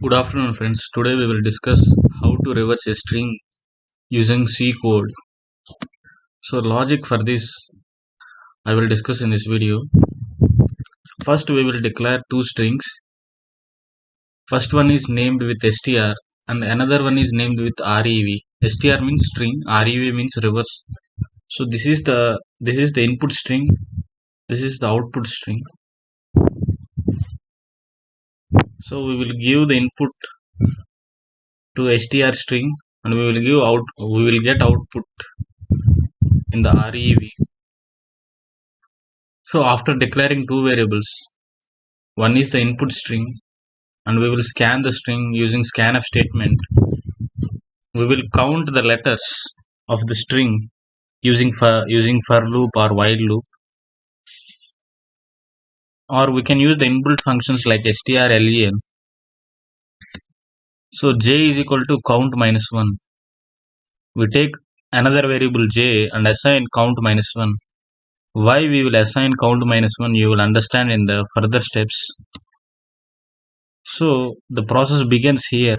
Good afternoon, friends. Today we will discuss how to reverse a string using C code. So, logic for this I will discuss in this video. First, we will declare two strings. First one is named with str and another one is named with rev. Str means string, rev means reverse. So, this is the input string. This is the output string. So, we will give the input to str string and we will get output in the rev. So after declaring two variables, one is the input string and we will scan the string using scanf statement. We will count the letters of the string using for loop or while loop, or we can use the inbuilt functions like strlen. So j is equal to count minus 1. We take another variable j and assign count minus 1. Why we will assign count minus 1 you will understand in the further steps. So the process begins here.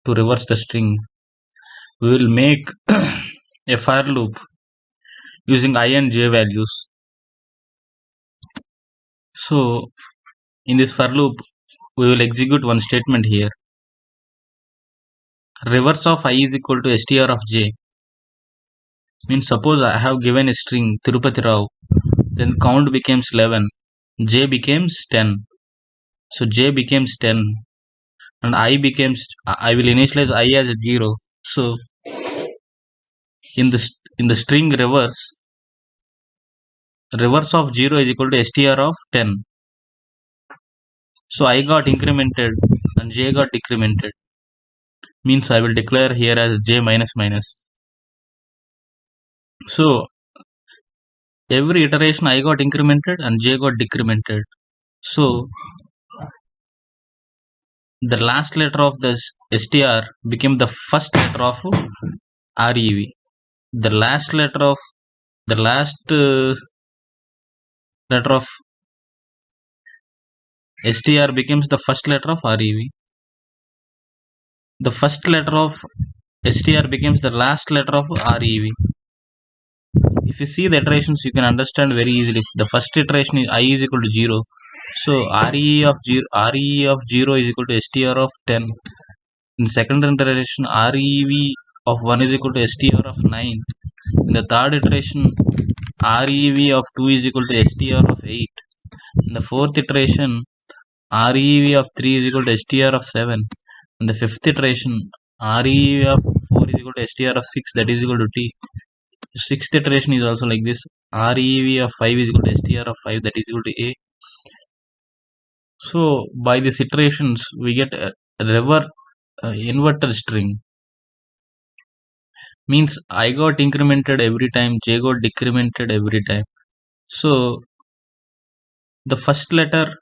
To reverse the string, we will make a for loop using I and j values. So in this for loop, we will execute one statement here. Reverse of I is equal to str of j. Means suppose I have given a string Tirupati Rao, then count becomes 11, j becomes 10. So j becomes 10 and I will initialize I as a 0. So in the string reverse of 0 is equal to str of 10. So I got incremented and j got decremented. Means I will declare here as j minus minus. So every iteration I got incremented and j got decremented. So the last letter of this str became the first letter of rev. The last letter of str becomes the first letter of rev. The first letter of str becomes the last letter of rev. If you see the iterations, you can understand very easily. The first iteration is I is equal to 0. So RE of 0 is equal to str of 10. In the second iteration, REV of 1 is equal to str of 9. In the third iteration, REV of 2 is equal to str of 8. In the fourth iteration, REV of 3 is equal to str of 7. In the fifth iteration, REV of 4 is equal to str of 6, that is equal to t. Sixth iteration is also like this. REV of 5 is equal to str of 5, that is equal to a. So by these iterations, we get a inverted string. Means I got incremented every time, j got decremented every time. So the first letter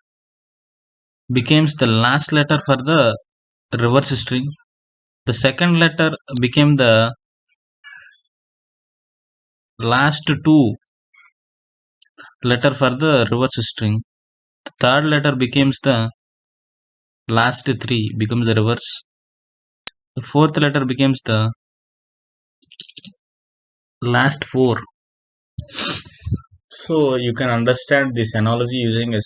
becomes the last letter for the reverse string. The second letter became the last two letter for the reverse string. The third letter becomes the last three, becomes the reverse. The fourth letter becomes the last four. So you can understand this analogy using a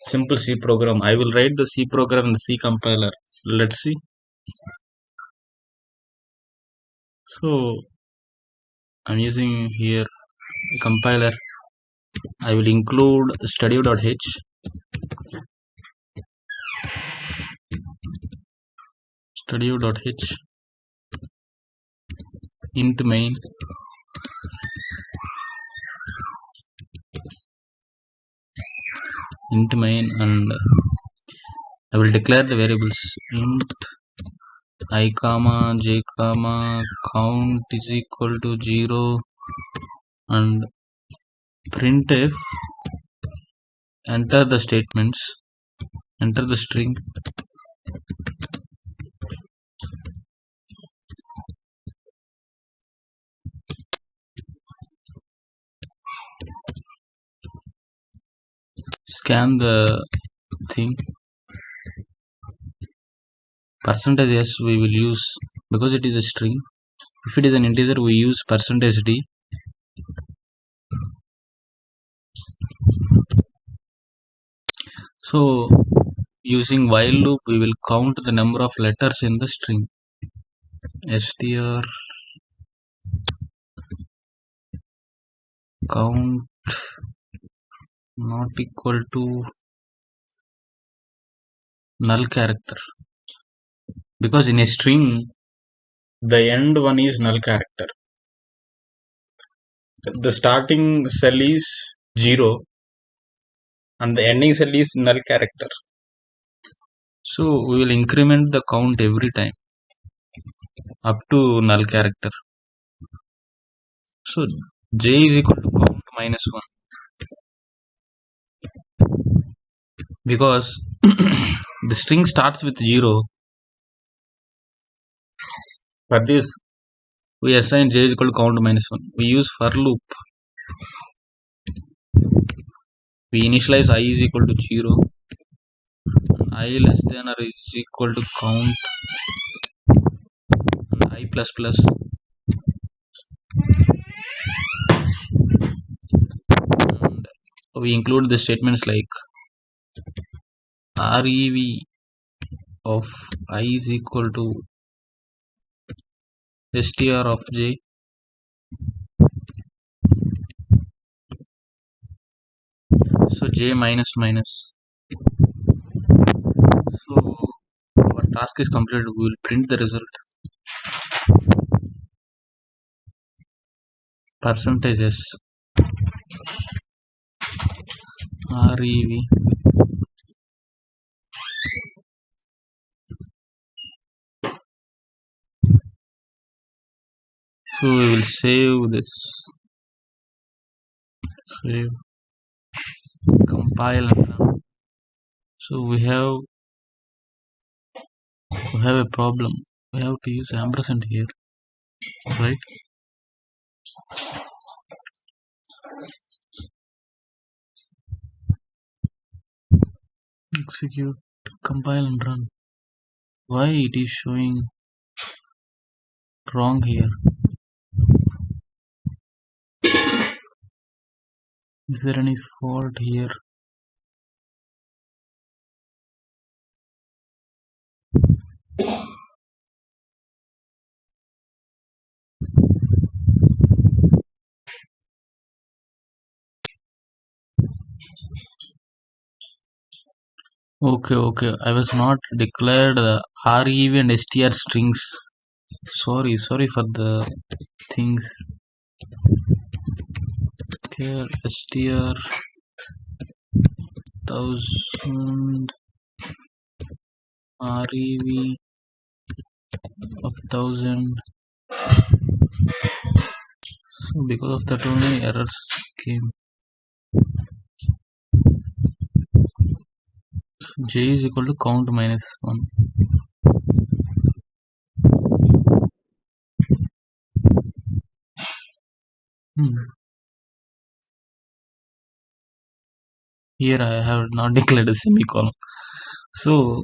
simple C program. I will write the C program in the C compiler. Let's see. So I'm using here a compiler. I will include studio.h. Studio.h int main and I will declare the variables int I comma j comma count is equal to 0 and printf. Enter the statements, enter the string. Scan the thing. Percentage yes we will use because it is a string. If it is an integer, we use percentage d. So using while loop, we will count the number of letters in the string. Str count not equal to null character, because in a string the end one is null character. The starting cell is 0 and the ending cell is null character. So we will increment the count every time up to null character. So j is equal to count minus 1, because the string starts with 0. For this we assign j is equal to count minus 1. We use for loop. We initialize I is equal to 0, I less than or is equal to count, and I plus plus. And we include the statements like rev of I is equal to str of j. So j minus minus. So our task is completed. We will print the result. Percentages rev so we will save this, save, compile and run. So we have a problem. We have to use ampersand here, right? Execute, compile and run. Why it is showing wrong here? Is there any fault here? Okay, I was not declared rev and str strings. Sorry for the things. Okay, str 1000 rev of 1000. So because of that only errors came. So j is equal to count minus 1. Here I have not declared a semicolon. So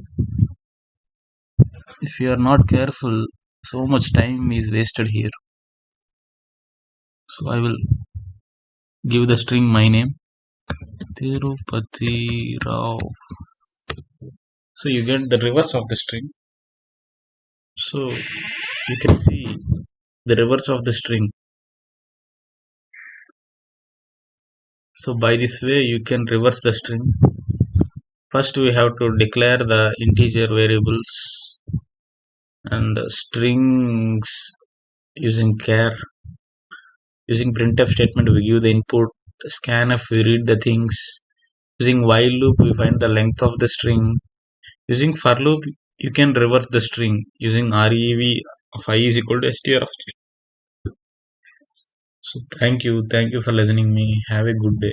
if you are not careful, so much time is wasted here. So I will give the string my name, Tirupati Rao. So you get the reverse of the string. So you can see the reverse of the string. So by this way you can reverse the string. First we have to declare the integer variables and the strings using char. Using printf statement we give the input, scanf we read the things, using while loop we find the length of the string, using for loop you can reverse the string using rev of I is equal to str of j. So thank you for listening me. Have a good day.